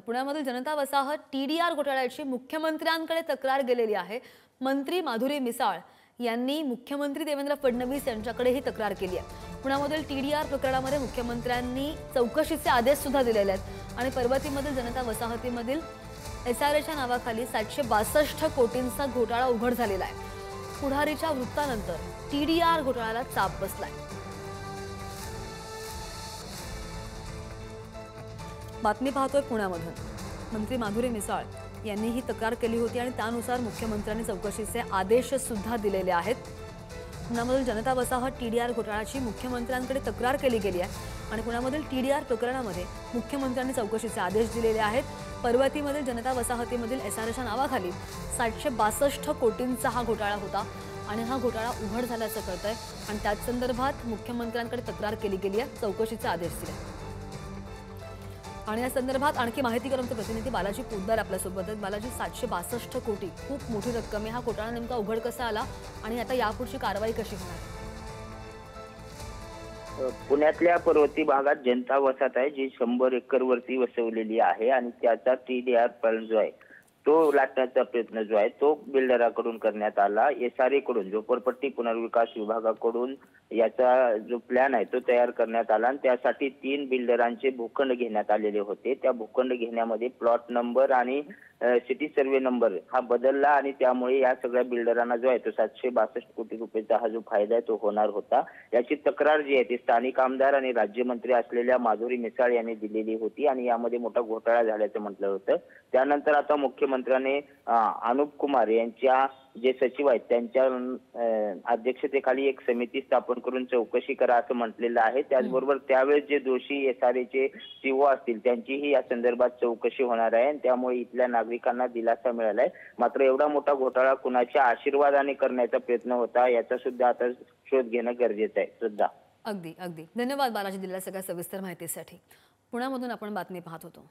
पुण्यामधील जनता वसाहत TDR घोटाळ्याची मुख्यमंत्र्यांकडे तक्रार गेलेली आहे। मंत्री माधुरी मिसाळ यांनी मुख्यमंत्री देवेंद्र फडणवीस यांच्याकडे ही तक्रार केली आहे। पुण्यामधील TDR प्रकरणामध्ये मुख्यमंत्र्यांनी चौकशीचे आदेश सुद्धा दिलेले आहेत आणि पर्वतीमधील जनता वसाहतीमधील SRAच्या नावाखाली 762 कोटींचा घोटाळा उघड झालेला आहे। पुढारीच्या वृत्तानंतर TDR घोटाळ्याला चाप बसलाय। बातमी पाहतोय पुण्यामधून। मंत्री माधुरी मिसाळ यांनी ही तक्रार केली होती आणि त्यानुसार मुख्यमंत्र्यांनी चौकशीचे आदेश सुद्धा दिलेले आहेत। पुण्यामधील जनता वसाहत TDR घोटाळ्याची मुख्यमंत्र्यांकडे तक्रार केली गेली आहे आणि पुण्यामधील TDR प्रकरणामध्ये मुख्यमंत्र्यांनी चौकशीचे आदेश दिलेले आहेत। पर्वतीमधील जनता वसाहतीमधील SRAच्या नावाखाली 762 कोटींचा हा घोटाळा होता आणि हा घोटाळा उघड झाल्याचं कळतंय आणि त्याच संदर्भात मुख्यमंत्र्यांकडे तक्रार केली गेली आहे, चौकशीचे आदेश दिले। आणि या संदर्भात आणखी माहिती करून आमचे प्रतिनिधी बालाजी पोद्दार आपल्या सोबत आहेत। बालाजी, 762 कोटी खूप मोठी रक्कम आहे। हा घोटाळा नेमका उघड कसा आला आणि आता यापुढची कारवाई कशी होणार? पुण्यातल्या पर्वती भागात जनता वसाहत आहे जी 100 एकर वरती वसवलेली आहे आणि त्याचा TDR प्लॅन जो आहे तो लाटण्याचा प्रयत्न जो आहे तो बिल्डराकडून करण्यात आला। SRA कडून झोपडपट्टी पुनर्विकास विभागाकडून याचा जो प्लॅन आहे तो तयार करण्यात आला आणि त्यासाठी 3 बिल्डरांचे भूखंड घेण्यात आलेले होते। त्या भूखंड घेण्यामध्ये प्लॉट नंबर आणि सिटी सर्वे नंबर हा बदलला आणि त्यामुळे या सगळ्या बिल्डरांना जो आहे तो 762 कोटी रुपयाचा हा जो फायदा आहे तो होणार होता। याची तक्रार जी आहे ती स्थानिक आमदार आणि राज्यमंत्री असलेल्या माधुरी मिसाळ यांनी दिलेली होती आणि यामध्ये मोठा घोटाळा झाल्याचं म्हटलं होतं। त्यानंतर आता मुख्यमंत्र्यांनी अनुप कुमार यांच्या जे सचिव आहेत त्यांच्या अध्यक्षतेखाली एक समिती स्थापन करून चौकशी करा असं म्हटलेलं आहे। त्याचबरोबर त्यावेळेस जे दोषी SRAचे CEO असतील त्यांचीही या संदर्भात चौकशी होणार आहे आणि त्यामुळे इथल्या नागरिकांना दिलासा मिळालाय। मात्र एवढा मोठा घोटाळा कुणाच्या आशीर्वादाने करण्याचा प्रयत्न होता याचा सुद्धा आता शोध घेणं गरजेचं आहे। सुद्धा अगदी अगदी धन्यवाद बालाजी दिलेल्या सगळ्या सविस्तर माहितीसाठी। पुण्यामधून आपण बातमी पाहत होतो।